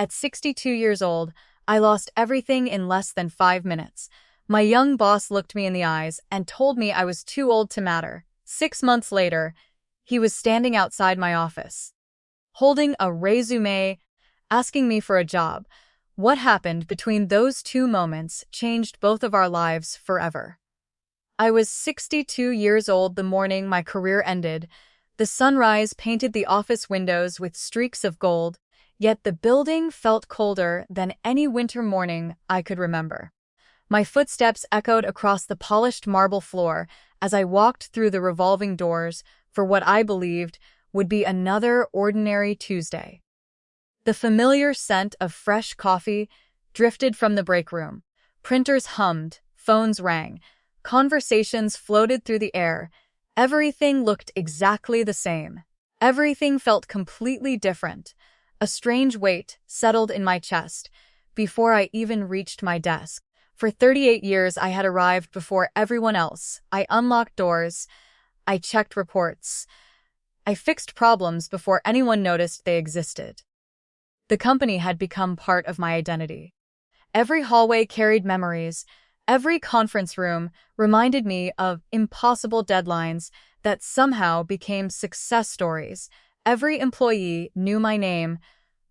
At 62 years old, I lost everything in less than 5 minutes. My young boss looked me in the eyes and told me I was too old to matter. 6 months later, he was standing outside my office, holding a résumé, asking me for a job. What happened between those two moments changed both of our lives forever. I was 62 years old the morning my career ended. The sunrise painted the office windows with streaks of gold, yet the building felt colder than any winter morning I could remember. My footsteps echoed across the polished marble floor as I walked through the revolving doors for what I believed would be another ordinary Tuesday. The familiar scent of fresh coffee drifted from the break room. Printers hummed, phones rang, conversations floated through the air. Everything looked exactly the same. Everything felt completely different. A strange weight settled in my chest before I even reached my desk. For 38 years, I had arrived before everyone else. I unlocked doors. I checked reports. I fixed problems before anyone noticed they existed. The company had become part of my identity. Every hallway carried memories. Every conference room reminded me of impossible deadlines that somehow became success stories. Every employee knew my name.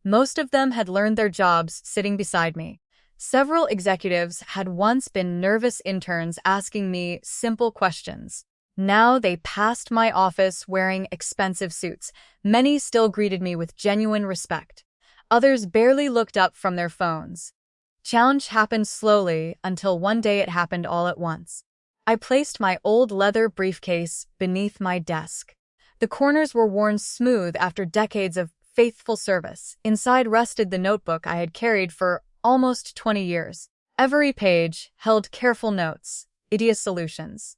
Most of them had learned their jobs sitting beside me. Several executives had once been nervous interns asking me simple questions. Now they passed my office wearing expensive suits. Many still greeted me with genuine respect. Others barely looked up from their phones. Change happened slowly until one day it happened all at once. I placed my old leather briefcase beneath my desk. The corners were worn smooth after decades of faithful service. Inside rested the notebook I had carried for almost 20 years. Every page held careful notes, ideas, solutions,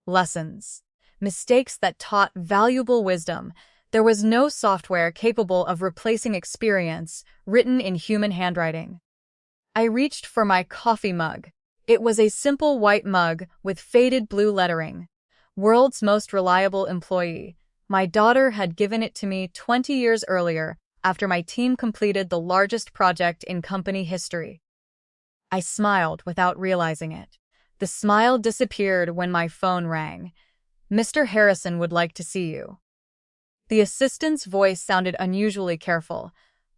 lessons, mistakes that taught valuable wisdom. There was no software capable of replacing experience written in human handwriting. I reached for my coffee mug. It was a simple white mug with faded blue lettering. World's most reliable employee. My daughter had given it to me 20 years earlier, after my team completed the largest project in company history. I smiled without realizing it. The smile disappeared when my phone rang. "Mr. Harrison would like to see you." The assistant's voice sounded unusually careful.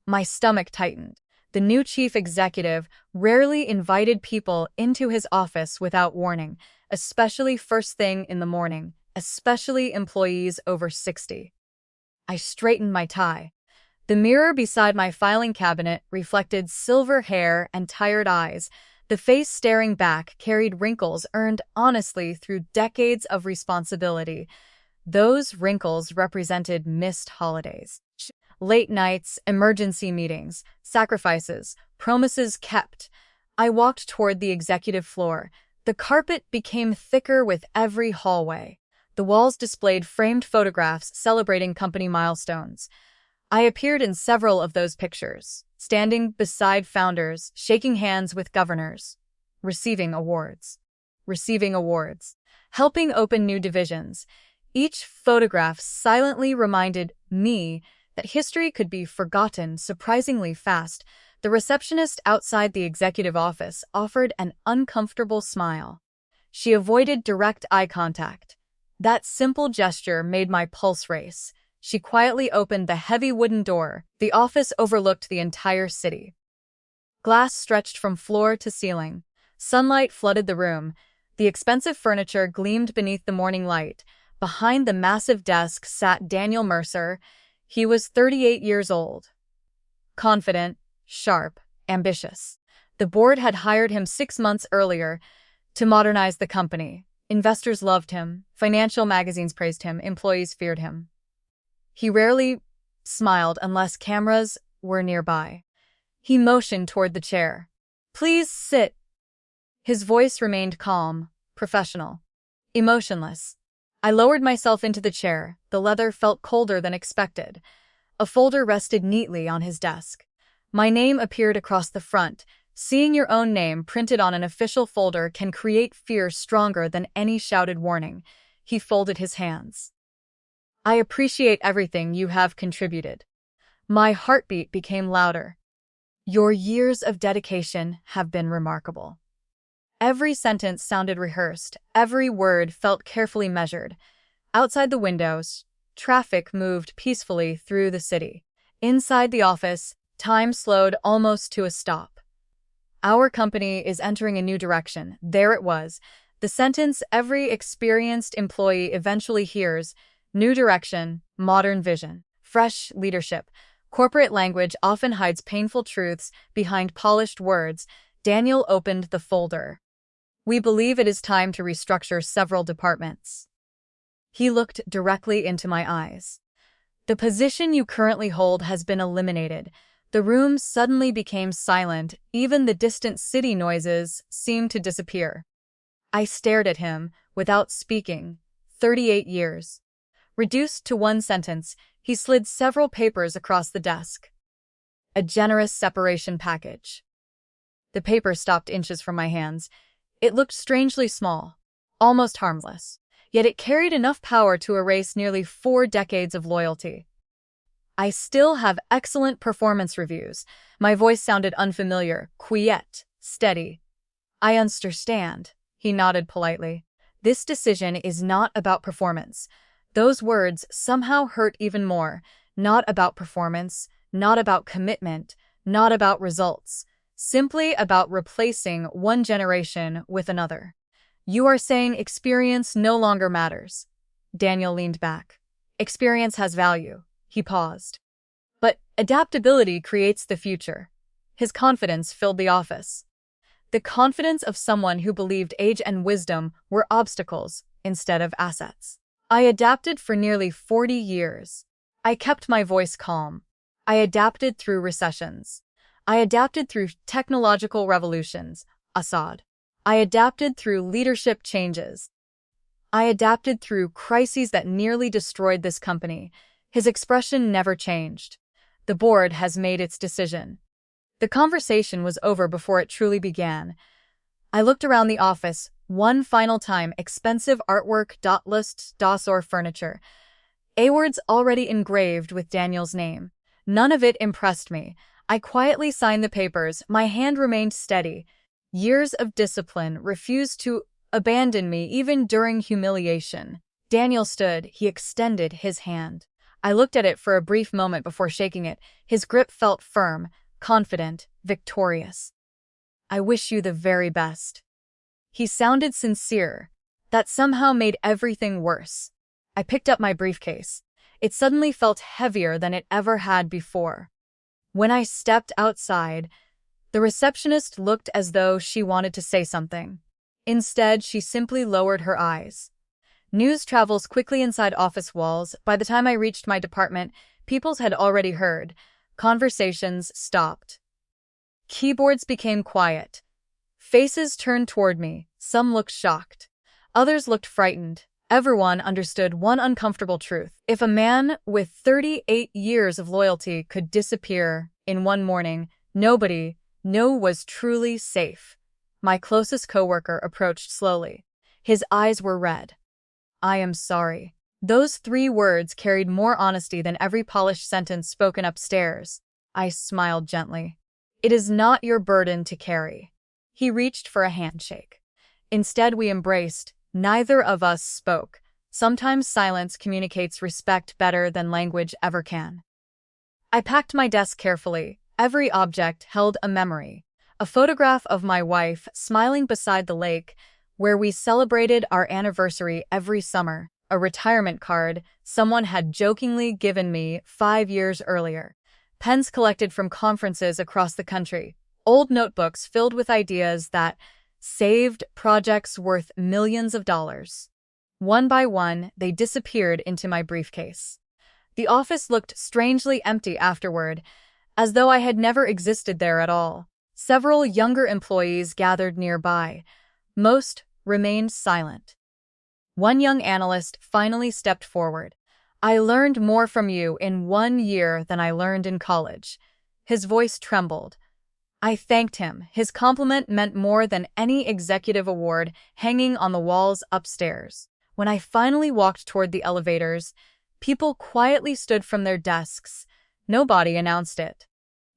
My stomach tightened. The new chief executive rarely invited people into his office without warning, especially first thing in the morning, especially employees over 60. I straightened my tie. The mirror beside my filing cabinet reflected silver hair and tired eyes. The face staring back carried wrinkles earned honestly through decades of responsibility. Those wrinkles represented missed holidays, late nights, emergency meetings, sacrifices, promises kept. I walked toward the executive floor. The carpet became thicker with every hallway. The walls displayed framed photographs celebrating company milestones. I appeared in several of those pictures, standing beside founders, shaking hands with governors, receiving awards, helping open new divisions. Each photograph silently reminded me that history could be forgotten surprisingly fast. The receptionist outside the executive office offered an uncomfortable smile. She avoided direct eye contact. That simple gesture made my pulse race. She quietly opened the heavy wooden door. The office overlooked the entire city. Glass stretched from floor to ceiling. Sunlight flooded the room. The expensive furniture gleamed beneath the morning light. Behind the massive desk sat Daniel Mercer. He was 38 years old. Confident, sharp, ambitious. The board had hired him 6 months earlier to modernize the company. Investors loved him. Financial magazines praised him. Employees feared him. He rarely smiled unless cameras were nearby. He motioned toward the chair. "Please sit." His voice remained calm, professional, emotionless. I lowered myself into the chair. The leather felt colder than expected. A folder rested neatly on his desk. My name appeared across the front. Seeing your own name printed on an official folder can create fear stronger than any shouted warning. He folded his hands. "I appreciate everything you have contributed." My heartbeat became louder. Your years of dedication have been remarkable. Every sentence sounded rehearsed, every word felt carefully measured. Outside the windows, traffic moved peacefully through the city. Inside the office, time slowed almost to a stop. Our company is entering a new direction. There it was. The sentence every experienced employee eventually hears: new direction, modern vision, fresh leadership. Corporate language often hides painful truths behind polished words. Daniel opened the folder. We believe it is time to restructure several departments. He looked directly into my eyes. The position you currently hold has been eliminated. The room suddenly became silent. Even the distant city noises seemed to disappear. I stared at him, without speaking. 38 years. Reduced to one sentence, he slid several papers across the desk. A generous separation package. The paper stopped inches from my hands. It looked strangely small, almost harmless, yet it carried enough power to erase nearly 4 decades of loyalty. I still have excellent performance reviews. My voice sounded unfamiliar, quiet, steady. I understand, he nodded politely. This decision is not about performance. Those words somehow hurt even more. Not about performance, not about commitment, not about results. Simply about replacing one generation with another. You are saying experience no longer matters. Daniel leaned back. Experience has value. He paused. But adaptability creates the future. His confidence filled the office. The confidence of someone who believed age and wisdom were obstacles instead of assets. I adapted for nearly 40 years. I kept my voice calm. I adapted through recessions. I adapted through technological revolutions, Assad. I adapted through leadership changes. I adapted through crises that nearly destroyed this company. His expression never changed. The board has made its decision. The conversation was over before it truly began. I looked around the office, one final time. Expensive artwork, lists, or furniture. Awards already engraved with Daniel's name. None of it impressed me. I quietly signed the papers. My hand remained steady. Years of discipline refused to abandon me even during humiliation. Daniel stood. He extended his hand. I looked at it for a brief moment before shaking it. His grip felt firm, confident, victorious. I wish you the very best. He sounded sincere. That somehow made everything worse. I picked up my briefcase. It suddenly felt heavier than it ever had before. When I stepped outside, the receptionist looked as though she wanted to say something. Instead, she simply lowered her eyes. News travels quickly inside office walls. By the time I reached my department, people had already heard. Conversations stopped. Keyboards became quiet. Faces turned toward me. Some looked shocked. Others looked frightened. Everyone understood one uncomfortable truth. If a man with 38 years of loyalty could disappear in one morning, nobody was truly safe. My closest coworker approached slowly. His eyes were red. I am sorry. Those 3 words carried more honesty than every polished sentence spoken upstairs. I smiled gently. It is not your burden to carry. He reached for a handshake. Instead, we embraced. Neither of us spoke. Sometimes silence communicates respect better than language ever can. I packed my desk carefully. Every object held a memory. A photograph of my wife smiling beside the lake, where we celebrated our anniversary every summer. A retirement card someone had jokingly given me 5 years earlier. Pens collected from conferences across the country. Old notebooks filled with ideas that saved projects worth millions of dollars. One by one, they disappeared into my briefcase. The office looked strangely empty afterward, as though I had never existed there at all. Several younger employees gathered nearby. Most remained silent. One young analyst finally stepped forward. I learned more from you in 1 year than I learned in college. His voice trembled. I thanked him. His compliment meant more than any executive award hanging on the walls upstairs. When I finally walked toward the elevators, people quietly stood from their desks. Nobody announced it.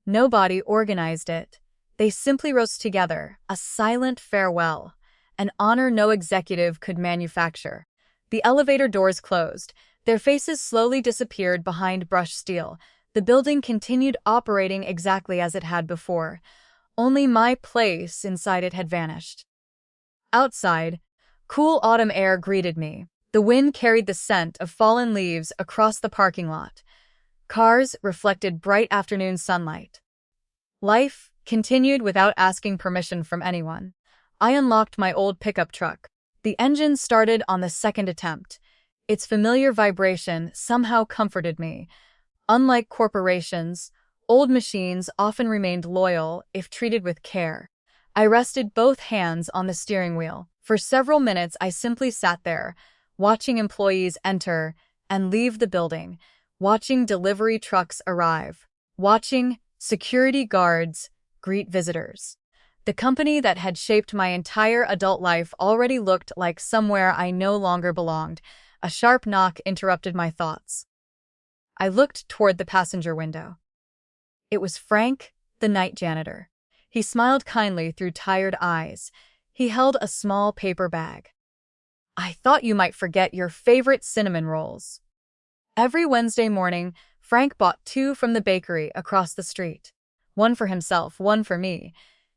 Nobody organized it. They simply rose together, a silent farewell, an honor no executive could manufacture. The elevator doors closed. Their faces slowly disappeared behind brushed steel. The building continued operating exactly as it had before. Only my place inside it had vanished. Outside, cool autumn air greeted me. The wind carried the scent of fallen leaves across the parking lot. Cars reflected bright afternoon sunlight. Life continued without asking permission from anyone. I unlocked my old pickup truck. The engine started on the second attempt. Its familiar vibration somehow comforted me. Unlike corporations, old machines often remained loyal if treated with care. I rested both hands on the steering wheel. For several minutes, I simply sat there, watching employees enter and leave the building, watching delivery trucks arrive, watching security guards greet visitors. The company that had shaped my entire adult life already looked like somewhere I no longer belonged. A sharp knock interrupted my thoughts. I looked toward the passenger window. It was Frank, the night janitor. He smiled kindly through tired eyes. He held a small paper bag. "I thought you might forget your favorite cinnamon rolls." Every Wednesday morning, Frank bought 2 from the bakery across the street. One for himself, one for me.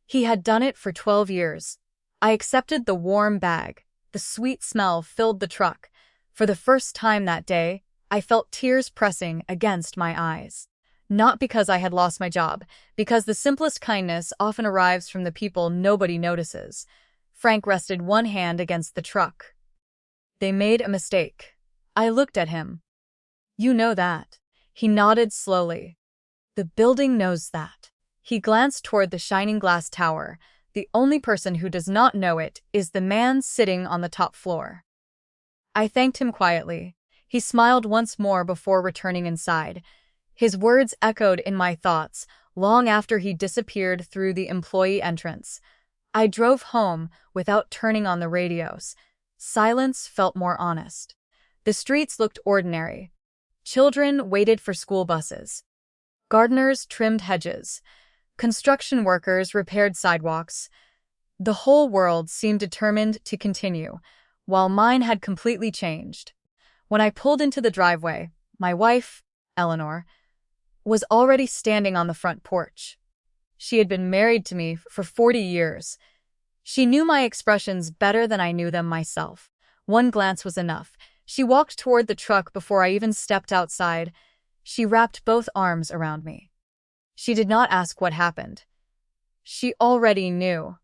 He had done it for 12 years. I accepted the warm bag. The sweet smell filled the truck. For the first time that day, I felt tears pressing against my eyes. Not because I had lost my job, because the simplest kindness often arrives from the people nobody notices. Frank rested one hand against the truck. "They made a mistake." I looked at him. "You know that." He nodded slowly. "The building knows that." He glanced toward the shining glass tower. "The only person who does not know it is the man sitting on the top floor." I thanked him quietly. He smiled once more before returning inside. His words echoed in my thoughts long after he disappeared through the employee entrance. I drove home without turning on the radios. Silence felt more honest. The streets looked ordinary. Children waited for school buses. Gardeners trimmed hedges. Construction workers repaired sidewalks. The whole world seemed determined to continue, while mine had completely changed. When I pulled into the driveway, my wife, Eleanor, was already standing on the front porch. She had been married to me for 40 years. She knew my expressions better than I knew them myself. One glance was enough. She walked toward the truck before I even stepped outside. She wrapped both arms around me. She did not ask what happened. She already knew.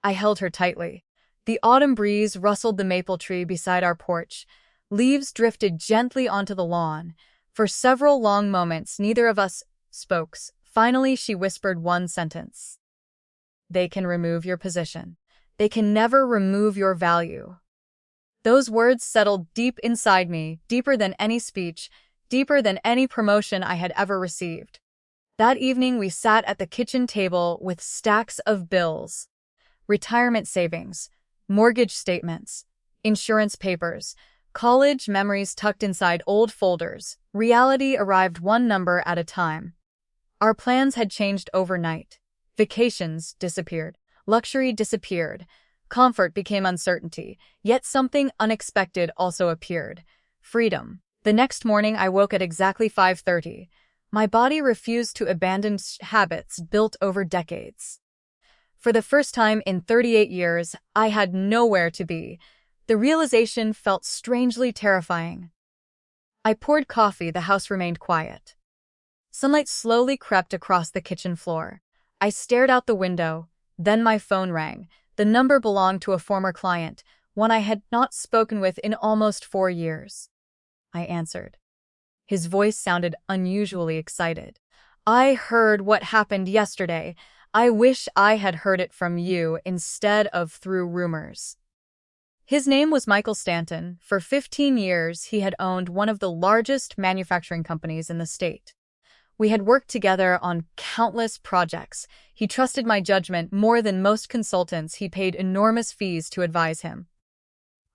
I held her tightly. The autumn breeze rustled the maple tree beside our porch. Leaves drifted gently onto the lawn. For several long moments, neither of us spoke. Finally, she whispered one sentence. "They can remove your position. They can never remove your value." Those words settled deep inside me, deeper than any speech, deeper than any promotion I had ever received. That evening, we sat at the kitchen table with stacks of bills. Retirement savings, mortgage statements, insurance papers, college memories tucked inside old folders. Reality arrived one number at a time. Our plans had changed overnight. Vacations disappeared. Luxury disappeared. Comfort became uncertainty. Yet something unexpected also appeared. Freedom. The next morning, I woke at exactly 5:30. My body refused to abandon habits built over decades. For the first time in 38 years, I had nowhere to be. The realization felt strangely terrifying. I poured coffee. The house remained quiet. Sunlight slowly crept across the kitchen floor. I stared out the window. Then my phone rang. The number belonged to a former client, one I had not spoken with in almost 4 years. I answered. His voice sounded unusually excited. "I heard what happened yesterday. I wish I had heard it from you instead of through rumors." His name was Michael Stanton. For 15 years, he had owned one of the largest manufacturing companies in the state. We had worked together on countless projects. He trusted my judgment more than most consultants. He paid enormous fees to advise him.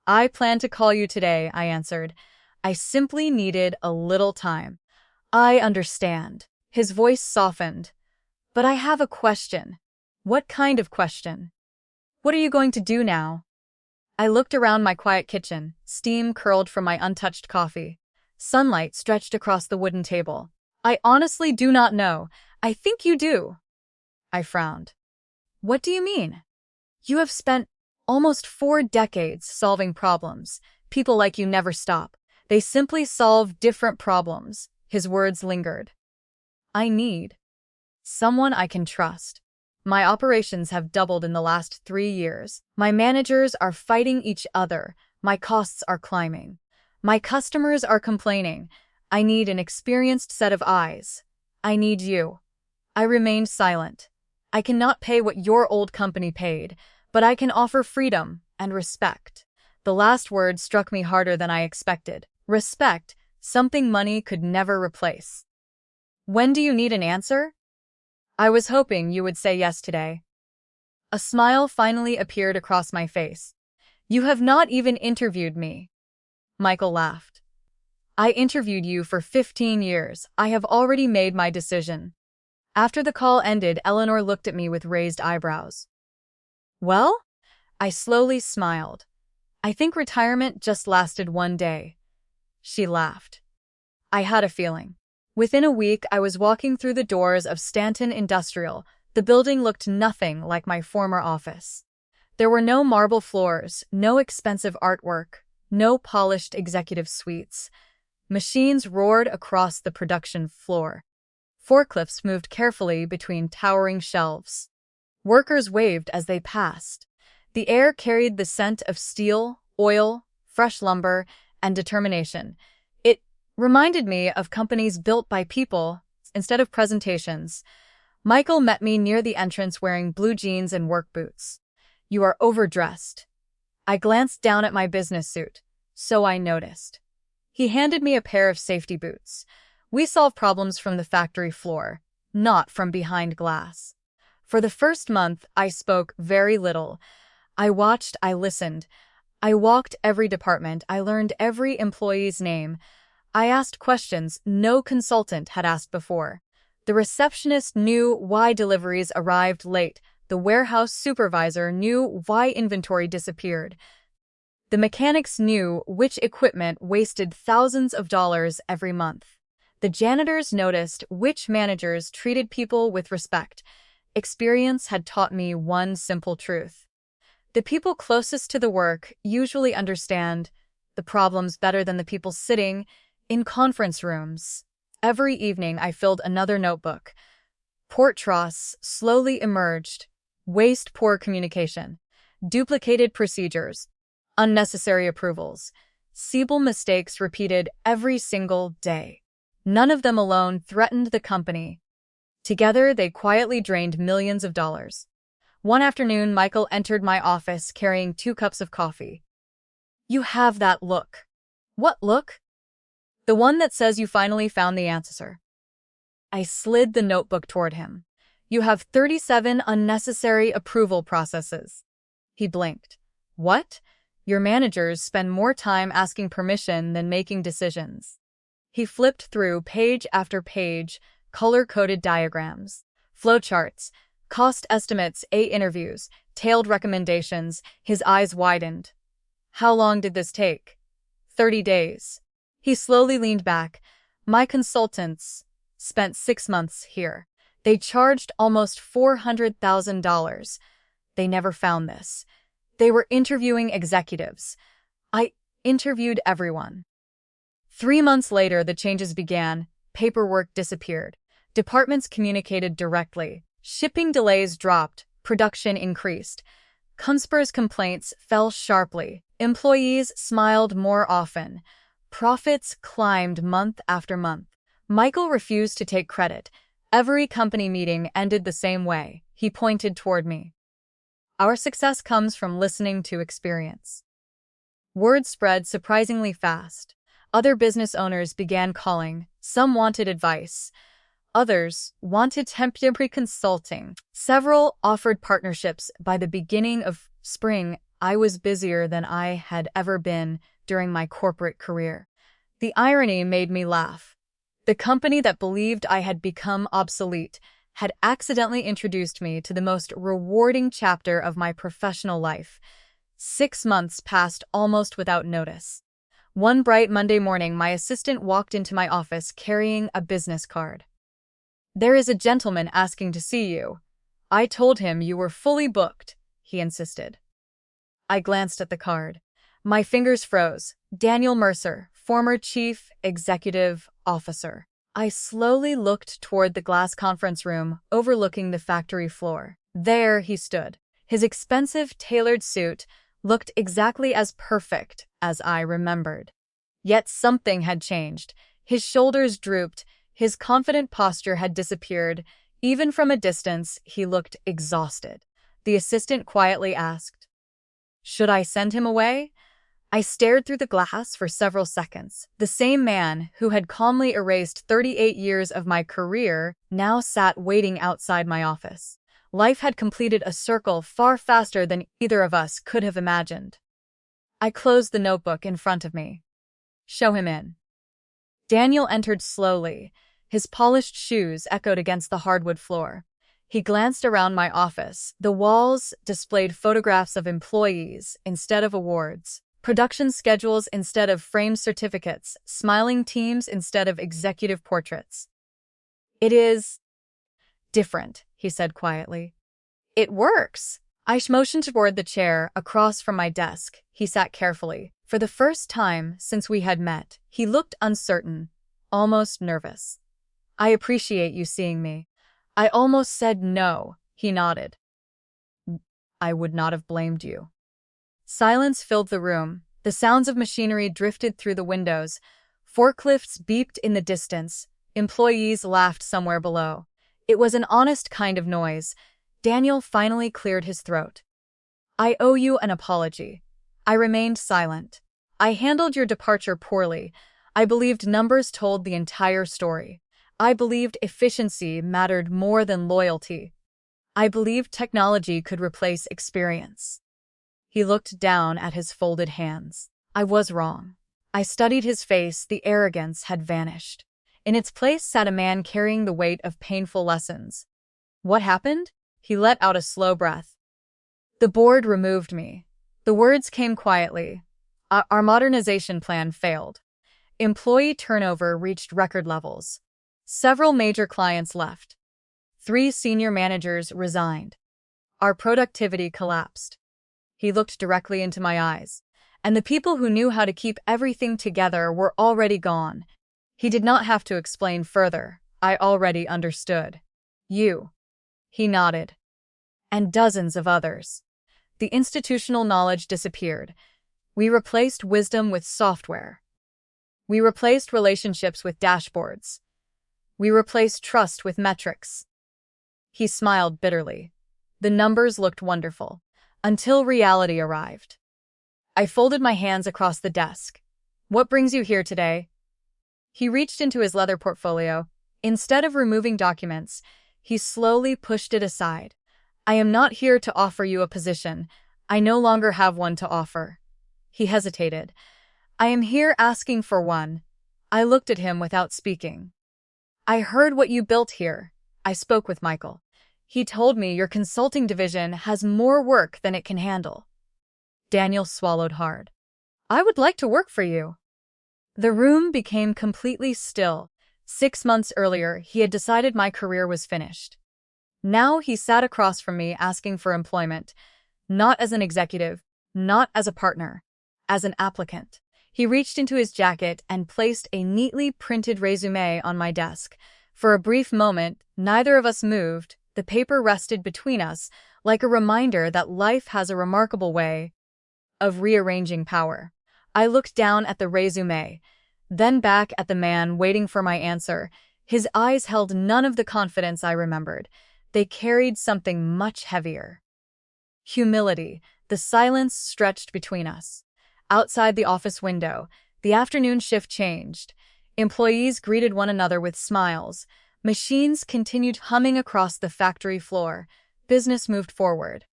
"I plan to call you today," I answered. "I simply needed a little time." "I understand." His voice softened. But I have a question. What kind of question? What are you going to do now? I looked around my quiet kitchen, steam curled from my untouched coffee. Sunlight stretched across the wooden table. I honestly do not know. I think you do. I frowned. What do you mean? You have spent almost 4 decades solving problems. People like you never stop. They simply solve different problems. His words lingered. I need someone I can trust. My operations have doubled in the last 3 years. My managers are fighting each other. My costs are climbing. My customers are complaining. I need an experienced set of eyes. I need you. I remained silent. I cannot pay what your old company paid, but I can offer freedom and respect. The last word struck me harder than I expected. Respect, something money could never replace. When do you need an answer? I was hoping you would say yes today. A smile finally appeared across my face. You have not even interviewed me. Michael laughed. I interviewed you for 15 years. I have already made my decision. After the call ended, Eleanor looked at me with raised eyebrows. Well? I slowly smiled. I think retirement just lasted one day. She laughed. I had a feeling. Within a week, I was walking through the doors of Stanton Industrial. The building looked nothing like my former office. There were no marble floors, no expensive artwork, no polished executive suites. Machines roared across the production floor. Forklifts moved carefully between towering shelves. Workers waved as they passed. The air carried the scent of steel, oil, fresh lumber, and determination. It reminded me of companies built by people instead of presentations. Michael met me near the entrance wearing blue jeans and work boots. You are overdressed. I glanced down at my business suit, so I noticed. He handed me a pair of safety boots. We solve problems from the factory floor, not from behind glass. For the first month, I spoke very little. I watched, I listened. I walked every department. I learned every employee's name. I asked questions no consultant had asked before. The receptionist knew why deliveries arrived late. The warehouse supervisor knew why inventory disappeared. The mechanics knew which equipment wasted thousands of dollars every month. The janitors noticed which managers treated people with respect. Experience had taught me one simple truth. The people closest to the work usually understand the problems better than the people sitting in conference rooms. Every evening I filled another notebook. Port troughs slowly emerged. Waste, poor communication. Duplicated procedures. Unnecessary approvals. Siebel mistakes repeated every single day. None of them alone threatened the company. Together, they quietly drained millions of dollars. One afternoon, Michael entered my office carrying 2 cups of coffee. You have that look. What look? The one that says you finally found the answer. I slid the notebook toward him. You have 37 unnecessary approval processes. He blinked. What? Your managers spend more time asking permission than making decisions. He flipped through page after page, color-coded diagrams, flowcharts, cost estimates, interviews, tailed recommendations. His eyes widened. How long did this take? 30 days. He slowly leaned back. My consultants spent 6 months here. They charged almost $400,000. They never found this. They were interviewing executives. I interviewed everyone. 3 months later, the changes began. Paperwork disappeared. Departments communicated directly. Shipping delays dropped. Production increased. Customers' complaints fell sharply. Employees smiled more often. Profits climbed month after month. Michael refused to take credit. Every company meeting ended the same way. He pointed toward me. Our success comes from listening to experience. Word spread surprisingly fast. Other business owners began calling. Some wanted advice. Others wanted temporary consulting. Several offered partnerships. By the beginning of spring, I was busier than I had ever been during my corporate career. The irony made me laugh. The company that believed I had become obsolete had accidentally introduced me to the most rewarding chapter of my professional life. 6 months passed almost without notice. One bright Monday morning, my assistant walked into my office carrying a business card. "There is a gentleman asking to see you." "I told him you were fully booked," he insisted. I glanced at the card. My fingers froze. Daniel Mercer, former Chief Executive Officer. I slowly looked toward the glass conference room overlooking the factory floor. There he stood. His expensive, tailored suit looked exactly as perfect as I remembered. Yet something had changed. His shoulders drooped, his confident posture had disappeared. Even from a distance, he looked exhausted. The assistant quietly asked, "Should I send him away?" I stared through the glass for several seconds. The same man who had calmly erased 38 years of my career now sat waiting outside my office. Life had completed a circle far faster than either of us could have imagined. I closed the notebook in front of me. "Show him in." Daniel entered slowly. His polished shoes echoed against the hardwood floor. He glanced around my office. The walls displayed photographs of employees instead of awards, production schedules instead of framed certificates, smiling teams instead of executive portraits. "It is different," he said quietly. "It works." I motioned toward the chair across from my desk. He sat carefully. For the first time since we had met, he looked uncertain, almost nervous. "I appreciate you seeing me." I almost said no. He nodded. "I would not have blamed you." Silence filled the room. The sounds of machinery drifted through the windows. Forklifts beeped in the distance. Employees laughed somewhere below. It was an honest kind of noise. Daniel finally cleared his throat. "I owe you an apology." I remained silent. "I handled your departure poorly. I believed numbers told the entire story. I believed efficiency mattered more than loyalty. I believed technology could replace experience." He looked down at his folded hands. I was wrong. I studied his face. The arrogance had vanished. In its place sat a man carrying the weight of painful lessons. "What happened?" He let out a slow breath. "The board removed me." The words came quietly. Our modernization plan failed. Employee turnover reached record levels. Several major clients left. 3 senior managers resigned. Our productivity collapsed." He looked directly into my eyes. "And the people who knew how to keep everything together were already gone." He did not have to explain further. I already understood. "You." He nodded. "And dozens of others." The institutional knowledge disappeared. We replaced wisdom with software. We replaced relationships with dashboards. We replaced trust with metrics. He smiled bitterly. The numbers looked wonderful, until reality arrived. I folded my hands across the desk. "What brings you here today?" He reached into his leather portfolio. Instead of removing documents, he slowly pushed it aside. "I am not here to offer you a position. I no longer have one to offer." He hesitated. "I am here asking for one." I looked at him without speaking. "I heard what you built here." I spoke with Michael. "He told me your consulting division has more work than it can handle." Daniel swallowed hard. "I would like to work for you." The room became completely still. 6 months earlier, he had decided my career was finished. Now he sat across from me asking for employment, not as an executive, not as a partner, as an applicant. He reached into his jacket and placed a neatly printed résumé on my desk. For a brief moment, neither of us moved. The paper rested between us, like a reminder that life has a remarkable way of rearranging power. I looked down at the résumé, then back at the man waiting for my answer. His eyes held none of the confidence I remembered. They carried something much heavier. Humility. The silence stretched between us. Outside the office window, the afternoon shift changed. Employees greeted one another with smiles. Machines continued humming across the factory floor. Business moved forward.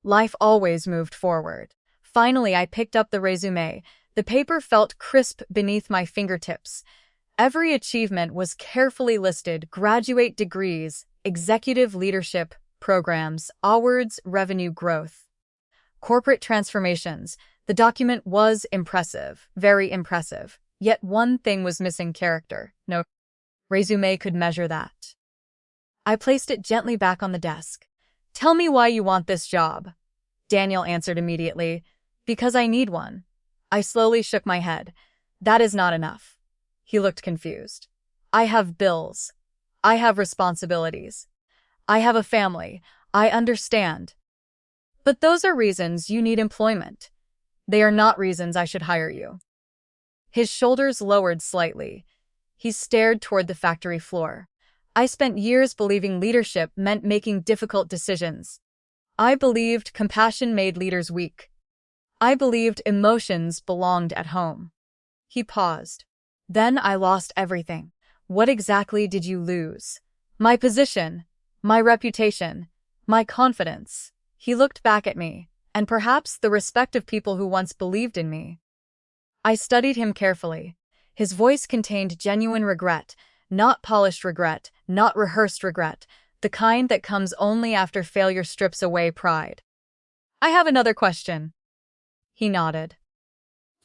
Life always moved forward. Finally, I picked up the résumé. The paper felt crisp beneath my fingertips. Every achievement was carefully listed: graduate degrees, executive leadership programs, awards, revenue growth, corporate transformations. The document was impressive, very impressive. Yet one thing was missing: character. No résumé could measure that. I placed it gently back on the desk. Tell me why you want this job. Daniel answered immediately. Because I need one. I slowly shook my head. That is not enough. He looked confused. I have bills. I have responsibilities. I have a family. I understand. But those are reasons you need employment. They are not reasons I should hire you. His shoulders lowered slightly. He stared toward the factory floor. I spent years believing leadership meant making difficult decisions. I believed compassion made leaders weak. I believed emotions belonged at home. He paused. Then I lost everything. What exactly did you lose? My position, my reputation, my confidence. He looked back at me, and perhaps the respect of people who once believed in me. I studied him carefully. His voice contained genuine regret, not polished regret, not rehearsed regret, the kind that comes only after failure strips away pride. I have another question. He nodded.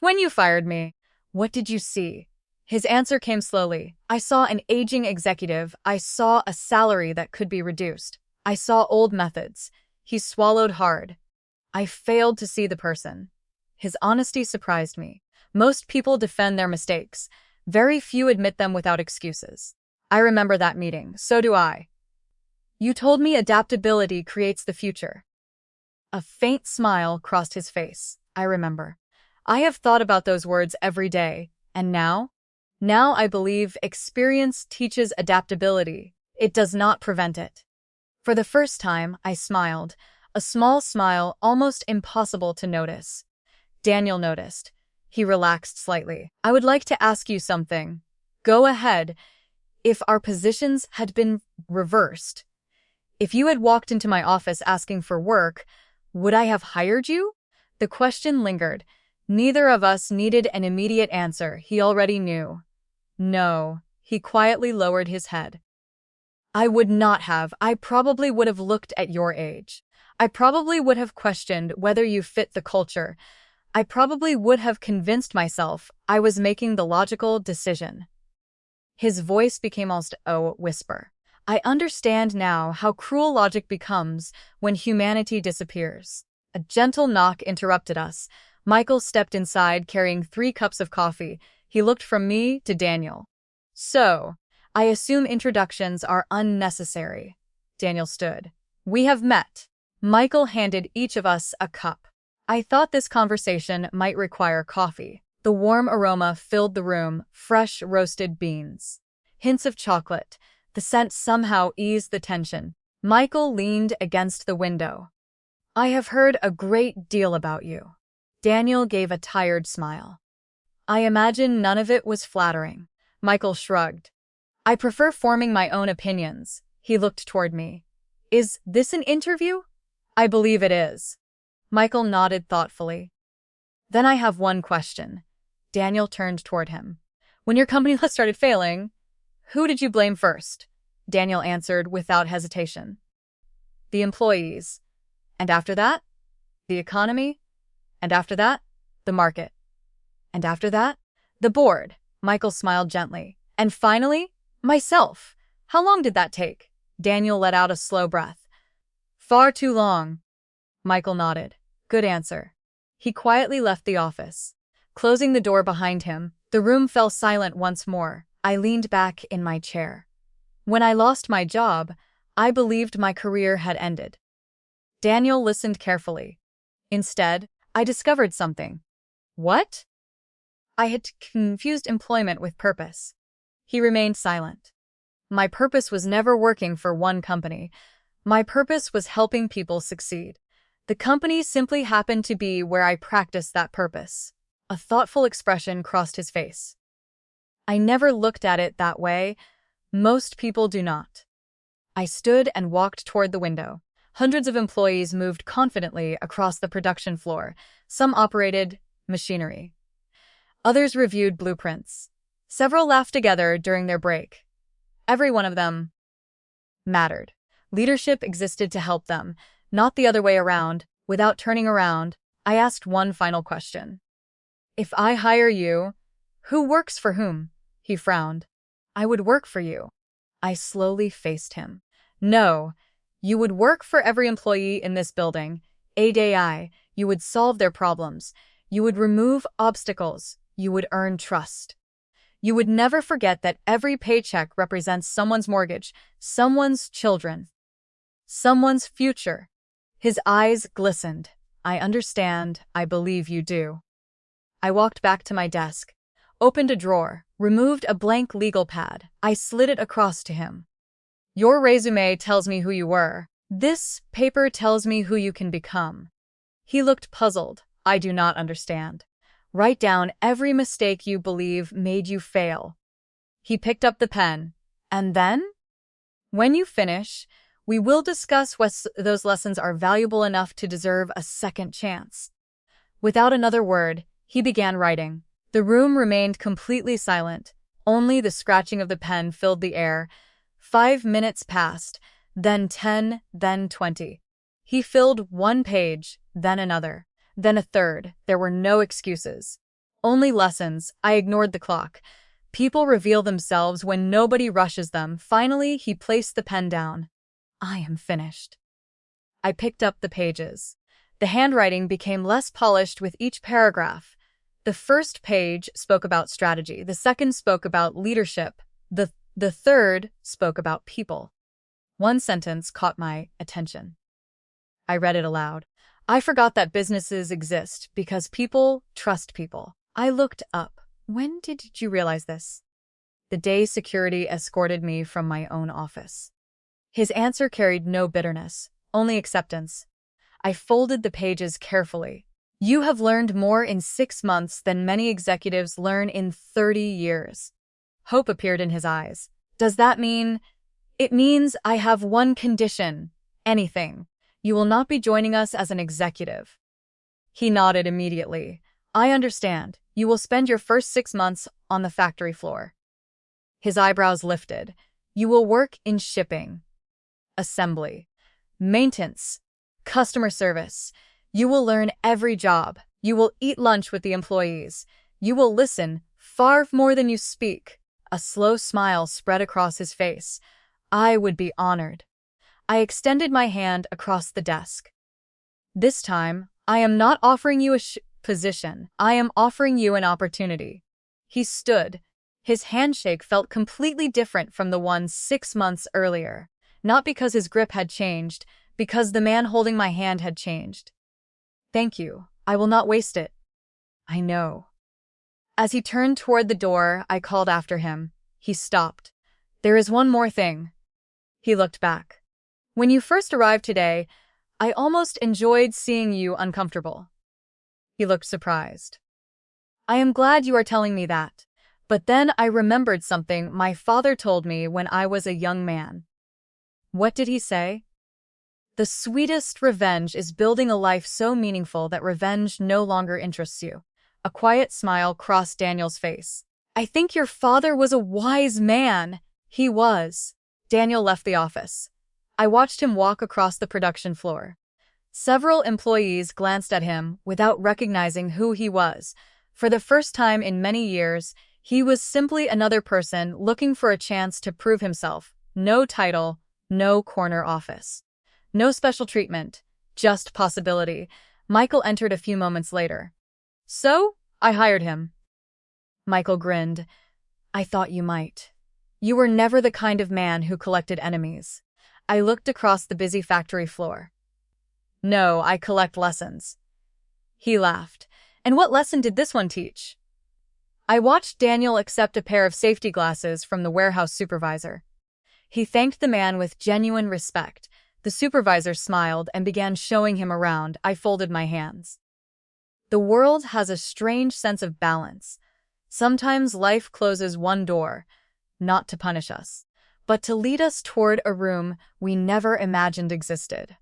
When you fired me, what did you see? His answer came slowly. I saw an aging executive. I saw a salary that could be reduced. I saw old methods. He swallowed hard. I failed to see the person. His honesty surprised me. Most people defend their mistakes. Very few admit them without excuses. I remember that meeting. So do I. You told me adaptability creates the future. A faint smile crossed his face. I remember. I have thought about those words every day. And now? Now I believe experience teaches adaptability. It does not prevent it. For the first time, I smiled. A small smile, almost impossible to notice. Daniel noticed. He relaxed slightly. I would like to ask you something. Go ahead. If our positions had been reversed, if you had walked into my office asking for work, would I have hired you? The question lingered. Neither of us needed an immediate answer. He already knew. No. He quietly lowered his head. I would not have. I probably would have looked at your age. I probably would have questioned whether you fit the culture. I probably would have convinced myself I was making the logical decision. His voice became almost a whisper. I understand now how cruel logic becomes when humanity disappears. A gentle knock interrupted us. Michael stepped inside carrying 3 cups of coffee. He looked from me to Daniel. So, I assume introductions are unnecessary. Daniel stood. We have met. Michael handed each of us a cup. I thought this conversation might require coffee. The warm aroma filled the room, fresh roasted beans. Hints of chocolate. The scent somehow eased the tension. Michael leaned against the window. I have heard a great deal about you. Daniel gave a tired smile. I imagine none of it was flattering. Michael shrugged. I prefer forming my own opinions. He looked toward me. Is this an interview? I believe it is. Michael nodded thoughtfully. Then I have one question. Daniel turned toward him. When your company started failing, who did you blame first? Daniel answered without hesitation. The employees. And after that, the economy. And after that, the market. And after that, the board. Michael smiled gently. And finally, myself. How long did that take? Daniel let out a slow breath. Far too long. Michael nodded. Good answer. He quietly left the office. Closing the door behind him, the room fell silent once more. I leaned back in my chair. When I lost my job, I believed my career had ended. Daniel listened carefully. Instead, I discovered something. What? I had confused employment with purpose. He remained silent. My purpose was never working for one company. My purpose was helping people succeed. The company simply happened to be where I practiced that purpose. A thoughtful expression crossed his face. I never looked at it that way. Most people do not. I stood and walked toward the window. Hundreds of employees moved confidently across the production floor. Some operated machinery. Others reviewed blueprints. Several laughed together during their break. Every one of them mattered. Leadership existed to help them, not the other way around. Without turning around, I asked one final question. If I hire you, who works for whom? He frowned. I would work for you. I slowly faced him. No, you would work for every employee in this building. ADI, you would solve their problems. You would remove obstacles. You would earn trust. You would never forget that every paycheck represents someone's mortgage, someone's children, someone's future. His eyes glistened. I understand. I believe you do. I walked back to my desk, opened a drawer, removed a blank legal pad. I slid it across to him. Your résumé tells me who you were. This paper tells me who you can become. He looked puzzled. I do not understand. Write down every mistake you believe made you fail. He picked up the pen. And then? When you finish, we will discuss whether those lessons are valuable enough to deserve a second chance. Without another word, he began writing. The room remained completely silent. Only the scratching of the pen filled the air. 5 minutes passed, then 10, then 20. He filled one page, then another, then a third. There were no excuses. Only lessons. I ignored the clock. People reveal themselves when nobody rushes them. Finally, he placed the pen down. I am finished. I picked up the pages. The handwriting became less polished with each paragraph. The first page spoke about strategy. The second spoke about leadership. The third spoke about people. One sentence caught my attention. I read it aloud. I forgot that businesses exist because people trust people. I looked up. When did you realize this? The day security escorted me from my own office. His answer carried no bitterness, only acceptance. I folded the pages carefully. You have learned more in 6 months than many executives learn in 30 years. Hope appeared in his eyes. Does that mean? It means I have one condition. Anything. You will not be joining us as an executive. He nodded immediately. I understand. You will spend your first 6 months on the factory floor. His eyebrows lifted. You will work in shipping, assembly, maintenance, customer service. You will learn every job. You will eat lunch with the employees. You will listen far more than you speak. A slow smile spread across his face. I would be honored. I extended my hand across the desk. This time, I am not offering you a position. I am offering you an opportunity. He stood. His handshake felt completely different from the one 6 months earlier. Not because his grip had changed, because the man holding my hand had changed. Thank you. I will not waste it. I know. As he turned toward the door, I called after him. He stopped. There is one more thing. He looked back. When you first arrived today, I almost enjoyed seeing you uncomfortable. He looked surprised. I am glad you are telling me that. But then I remembered something my father told me when I was a young man. What did he say? The sweetest revenge is building a life so meaningful that revenge no longer interests you. A quiet smile crossed Daniel's face. I think your father was a wise man. He was. Daniel left the office. I watched him walk across the production floor. Several employees glanced at him without recognizing who he was. For the first time in many years, he was simply another person looking for a chance to prove himself. No title, no corner office. No special treatment, just possibility. Michael entered a few moments later. So, I hired him. Michael grinned. I thought you might. You were never the kind of man who collected enemies. I looked across the busy factory floor. No, I collect lessons. He laughed. And what lesson did this one teach? I watched Daniel accept a pair of safety glasses from the warehouse supervisor. He thanked the man with genuine respect. The supervisor smiled and began showing him around. I folded my hands. The world has a strange sense of balance. Sometimes life closes one door, not to punish us, but to lead us toward a room we never imagined existed.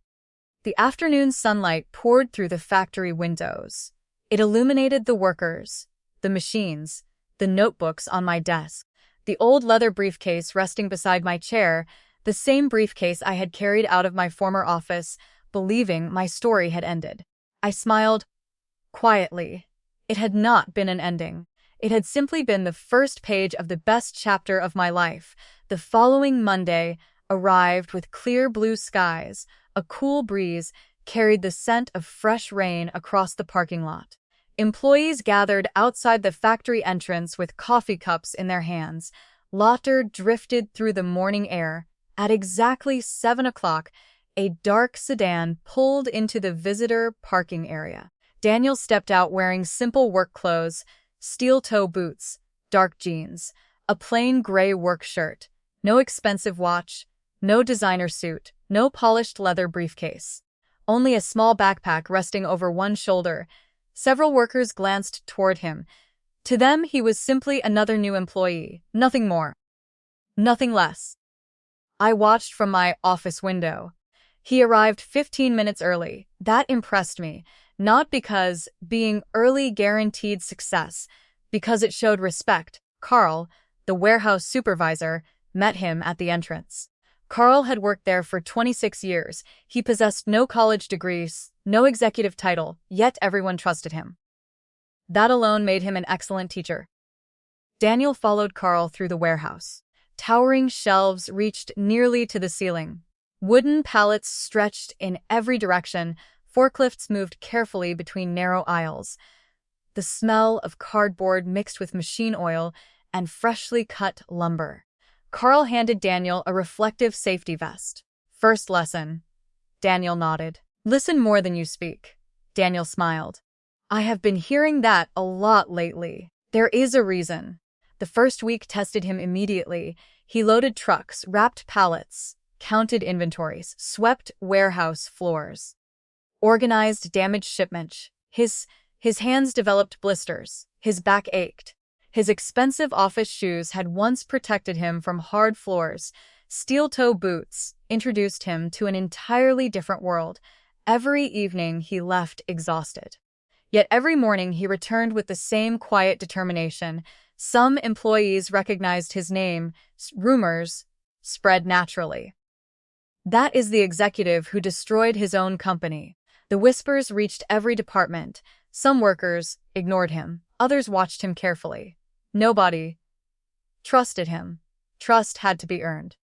The afternoon sunlight poured through the factory windows. It illuminated the workers, the machines, the notebooks on my desk, the old leather briefcase resting beside my chair, The same briefcase I had carried out of my former office, believing my story had ended. I smiled quietly. It had not been an ending. It had simply been the first page of the best chapter of my life. The following Monday arrived with clear blue skies. A cool breeze carried the scent of fresh rain across the parking lot. Employees gathered outside the factory entrance with coffee cups in their hands. Laughter drifted through the morning air. At exactly 7 o'clock, a dark sedan pulled into the visitor parking area. Daniel stepped out wearing simple work clothes, steel-toe boots, dark jeans, a plain gray work shirt, no expensive watch, no designer suit, no polished leather briefcase. Only a small backpack resting over one shoulder. Several workers glanced toward him. To them, he was simply another new employee, nothing more, nothing less. I watched from my office window. He arrived 15 minutes early. That impressed me, not because being early guaranteed success, because it showed respect. Carl, the warehouse supervisor, met him at the entrance. Carl had worked there for 26 years. He possessed no college degrees, no executive title, yet everyone trusted him. That alone made him an excellent teacher. Daniel followed Carl through the warehouse. Towering shelves reached nearly to the ceiling. Wooden pallets stretched in every direction. Forklifts moved carefully between narrow aisles. The smell of cardboard mixed with machine oil and freshly cut lumber. Carl handed Daniel a reflective safety vest. First lesson. Daniel nodded. Listen more than you speak. Daniel smiled. I have been hearing that a lot lately. There is a reason. The first week tested him immediately. He loaded trucks, wrapped pallets, counted inventories, swept warehouse floors, organized damaged shipments. His hands developed blisters. His back ached. His expensive office shoes had once protected him from hard floors. Steel-toe boots introduced him to an entirely different world. Every evening he left exhausted. Yet every morning he returned with the same quiet determination. Some employees recognized his name. Rumors spread naturally. That is the executive who destroyed his own company. The whispers reached every department. Some workers ignored him. Others watched him carefully. Nobody trusted him. Trust had to be earned.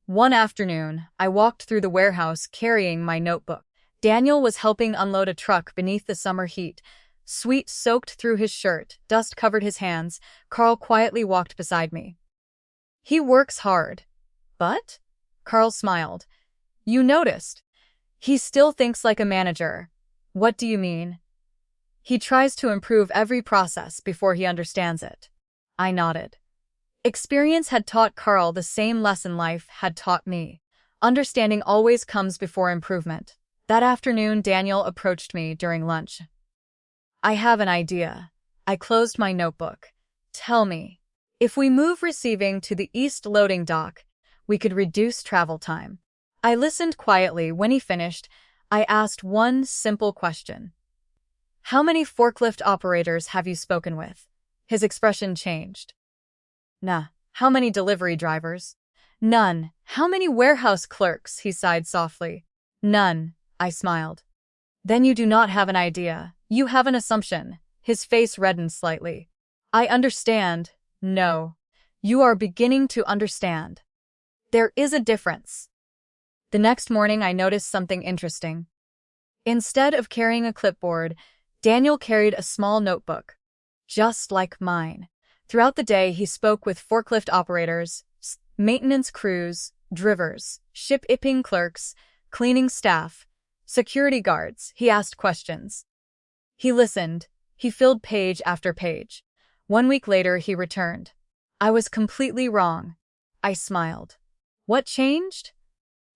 One afternoon, I walked through the warehouse carrying my notebook. Daniel was helping unload a truck beneath the summer heat. Sweat soaked through his shirt, dust covered his hands. Carl quietly walked beside me. He works hard. But? Carl smiled. You noticed. He still thinks like a manager. What do you mean? He tries to improve every process before he understands it. I nodded. Experience had taught Carl the same lesson life had taught me. Understanding always comes before improvement. That afternoon, Daniel approached me during lunch. I have an idea. I closed my notebook. Tell me, if we move receiving to the east loading dock, we could reduce travel time. I listened quietly. When he finished, I asked one simple question. How many forklift operators have you spoken with? His expression changed. Nah. How many delivery drivers? None. How many warehouse clerks? He sighed softly. None. I smiled. Then you do not have an idea. You have an assumption. His face reddened slightly. I understand. No. You are beginning to understand. There is a difference. The next morning I noticed something interesting. Instead of carrying a clipboard, Daniel carried a small notebook, just like mine. Throughout the day, he spoke with forklift operators, maintenance crews, drivers, shipping clerks, cleaning staff, security guards. He asked questions. He listened. He filled page after page. 1 week later, he returned. I was completely wrong. I smiled. What changed?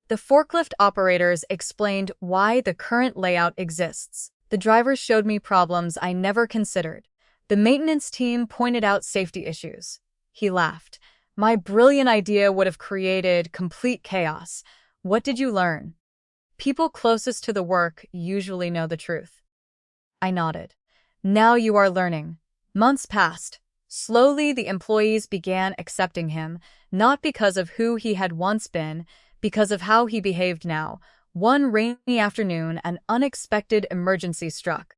The forklift operators explained why the current layout exists. The drivers showed me problems I never considered. The maintenance team pointed out safety issues. He laughed. My brilliant idea would have created complete chaos. What did you learn? People closest to the work usually know the truth. I nodded. Now you are learning. Months passed. Slowly, the employees began accepting him, not because of who he had once been, because of how he behaved now. One rainy afternoon, an unexpected emergency struck.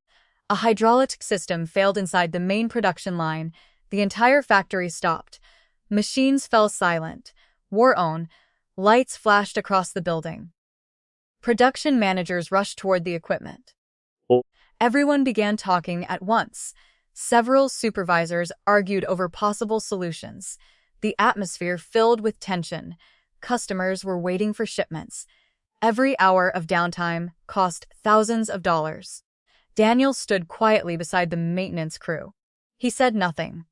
A hydraulic system failed inside the main production line. The entire factory stopped. Machines fell silent. War on. Lights flashed across the building. Production managers rushed toward the equipment. Everyone began talking at once. Several supervisors argued over possible solutions. The atmosphere filled with tension. Customers were waiting for shipments. Every hour of downtime cost thousands of dollars. Daniel stood quietly beside the maintenance crew. He said nothing.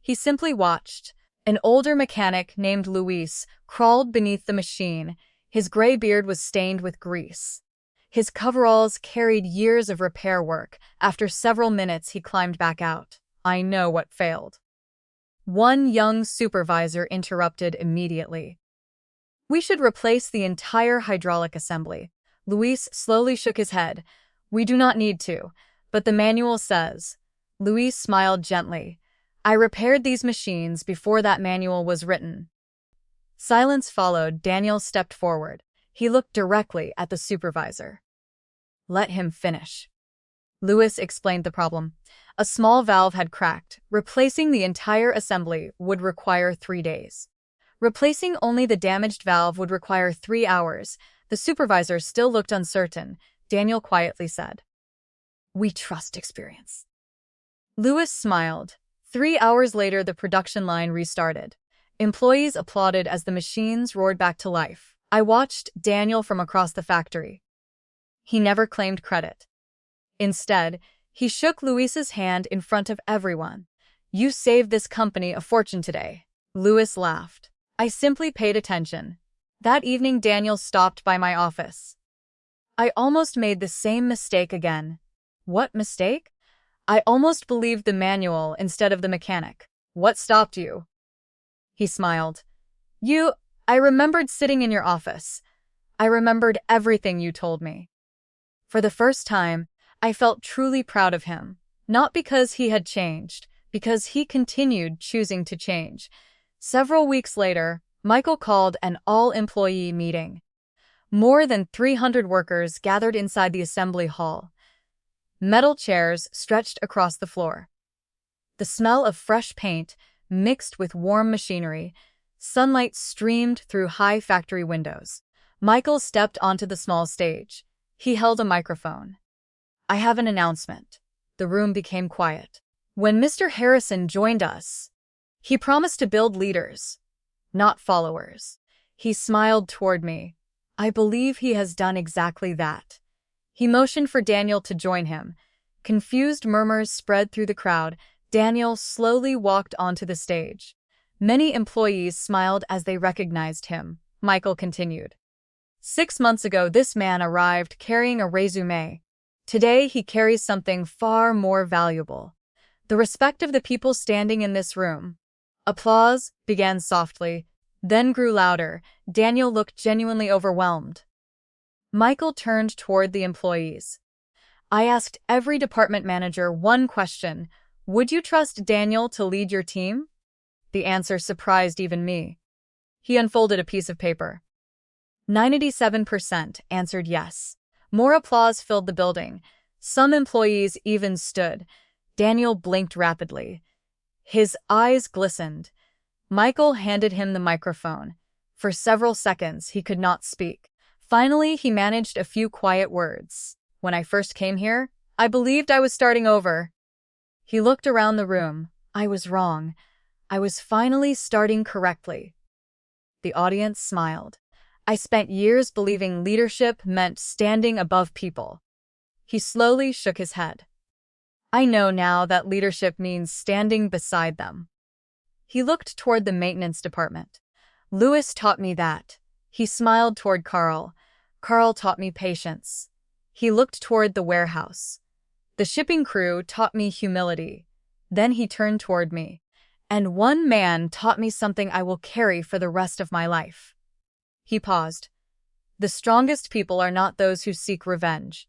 He simply watched. An older mechanic named Luis crawled beneath the machine. His gray beard was stained with grease. His coveralls carried years of repair work. After several minutes, he climbed back out. I know what failed. One young supervisor interrupted immediately. We should replace the entire hydraulic assembly. Luis slowly shook his head. We do not need to, but the manual says. Luis smiled gently. I repaired these machines before that manual was written. Silence followed. Daniel stepped forward. He looked directly at the supervisor. Let him finish. Luis explained the problem. A small valve had cracked. Replacing the entire assembly would require 3 days. Replacing only the damaged valve would require 3 hours. The supervisor still looked uncertain. Daniel quietly said, We trust experience. Luis smiled. 3 hours later, the production line restarted. Employees applauded as the machines roared back to life. I watched Daniel from across the factory. He never claimed credit. Instead, he shook Luis's hand in front of everyone. You saved this company a fortune today. Luis laughed. I simply paid attention. That evening, Daniel stopped by my office. I almost made the same mistake again. What mistake? I almost believed the manual instead of the mechanic. What stopped you? He smiled. I remembered sitting in your office. I remembered everything you told me. For the first time, I felt truly proud of him. Not because he had changed, because he continued choosing to change. Several weeks later, Michael called an all-employee meeting. More than 300 workers gathered inside the assembly hall. Metal chairs stretched across the floor. The smell of fresh paint mixed with warm machinery. Sunlight streamed through high factory windows. Michael stepped onto the small stage. He held a microphone. I have an announcement. The room became quiet. When Mr. Harrison joined us, he promised to build leaders, not followers. He smiled toward me. I believe he has done exactly that. He motioned for Daniel to join him. Confused murmurs spread through the crowd. Daniel slowly walked onto the stage. Many employees smiled as they recognized him. Michael continued. 6 months ago, this man arrived carrying a résumé. Today, he carries something far more valuable. The respect of the people standing in this room. Applause began softly, then grew louder. Daniel looked genuinely overwhelmed. Michael turned toward the employees. I asked every department manager one question. Would you trust Daniel to lead your team? The answer surprised even me. He unfolded a piece of paper. 97% answered yes. More applause filled the building. Some employees even stood. Daniel blinked rapidly. His eyes glistened. Michael handed him the microphone. For several seconds, he could not speak. Finally, he managed a few quiet words. When I first came here, I believed I was starting over. He looked around the room. I was wrong. I was finally starting correctly. The audience smiled. I spent years believing leadership meant standing above people. He slowly shook his head. I know now that leadership means standing beside them. He looked toward the maintenance department. Luis taught me that. He smiled toward Carl. Carl taught me patience. He looked toward the warehouse. The shipping crew taught me humility. Then he turned toward me. And one man taught me something I will carry for the rest of my life. He paused. The strongest people are not those who seek revenge.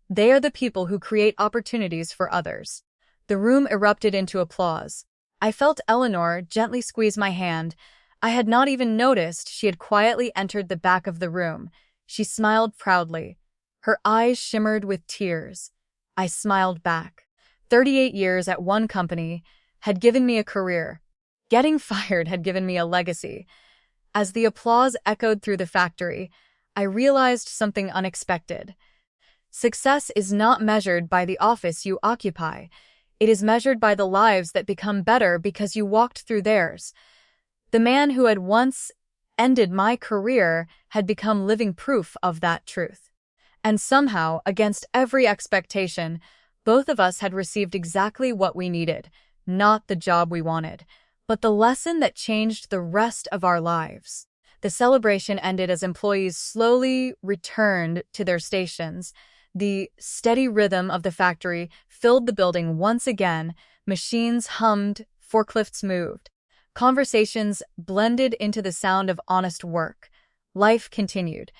They are the people who create opportunities for others. The room erupted into applause. I felt Eleanor gently squeeze my hand. I had not even noticed she had quietly entered the back of the room. She smiled proudly. Her eyes shimmered with tears. I smiled back. 38 years at one company had given me a career. Getting fired had given me a legacy. As the applause echoed through the factory, I realized something unexpected. Success is not measured by the office you occupy. It is measured by the lives that become better because you walked through theirs. The man who had once ended my career had become living proof of that truth. And somehow, against every expectation, both of us had received exactly what we needed, not the job we wanted, but the lesson that changed the rest of our lives. The celebration ended as employees slowly returned to their stations. The steady rhythm of the factory filled the building once again. Machines hummed, forklifts moved. Conversations blended into the sound of honest work. Life continued.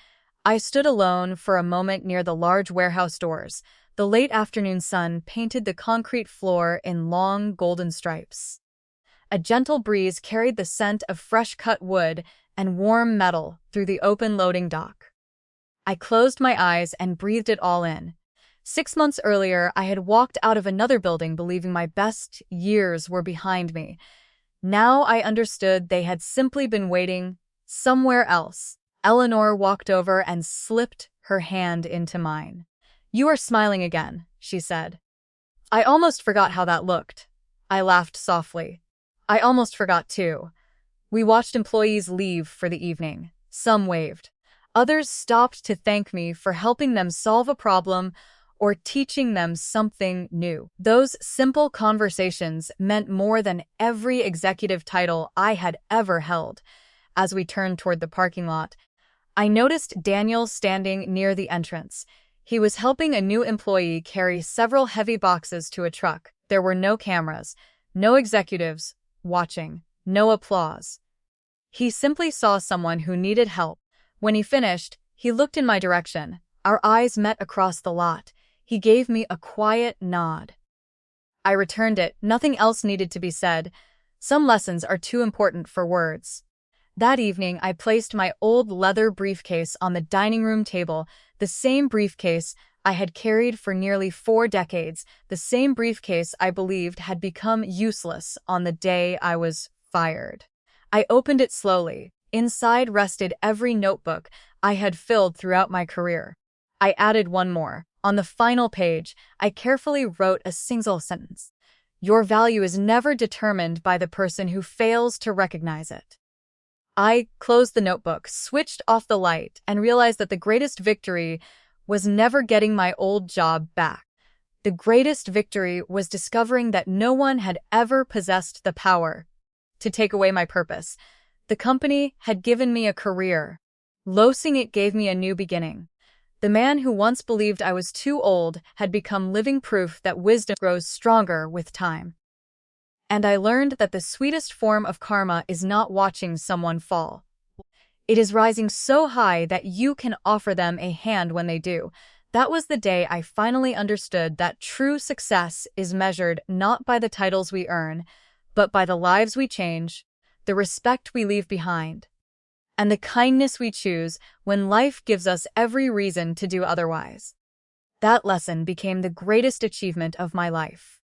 I stood alone for a moment near the large warehouse doors. The late afternoon sun painted the concrete floor in long golden stripes. A gentle breeze carried the scent of fresh-cut wood and warm metal through the open loading dock. I closed my eyes and breathed it all in. 6 months earlier, I had walked out of another building believing my best years were behind me. Now I understood they had simply been waiting somewhere else. Eleanor walked over and slipped her hand into mine. "You are smiling again," she said. "I almost forgot how that looked." I laughed softly. "I almost forgot too." We watched employees leave for the evening. Some waved. Others stopped to thank me for helping them solve a problem or teaching them something new. Those simple conversations meant more than every executive title I had ever held. As we turned toward the parking lot, I noticed Daniel standing near the entrance. He was helping a new employee carry several heavy boxes to a truck. There were no cameras, no executives watching, no applause. He simply saw someone who needed help. When he finished, he looked in my direction. Our eyes met across the lot. He gave me a quiet nod. I returned it. Nothing else needed to be said. Some lessons are too important for words. That evening, I placed my old leather briefcase on the dining room table, the same briefcase I had carried for nearly 4 decades, the same briefcase I believed had become useless on the day I was fired. I opened it slowly. Inside rested every notebook I had filled throughout my career. I added one more. On the final page, I carefully wrote a single sentence. "Your value is never determined by the person who fails to recognize it." I closed the notebook, switched off the light, and realized that the greatest victory was never getting my old job back. The greatest victory was discovering that no one had ever possessed the power to take away my purpose. The company had given me a career. Losing it gave me a new beginning. The man who once believed I was too old had become living proof that wisdom grows stronger with time. And I learned that the sweetest form of karma is not watching someone fall. It is rising so high that you can offer them a hand when they do. That was the day I finally understood that true success is measured not by the titles we earn, but by the lives we change, the respect we leave behind, and the kindness we choose when life gives us every reason to do otherwise. That lesson became the greatest achievement of my life.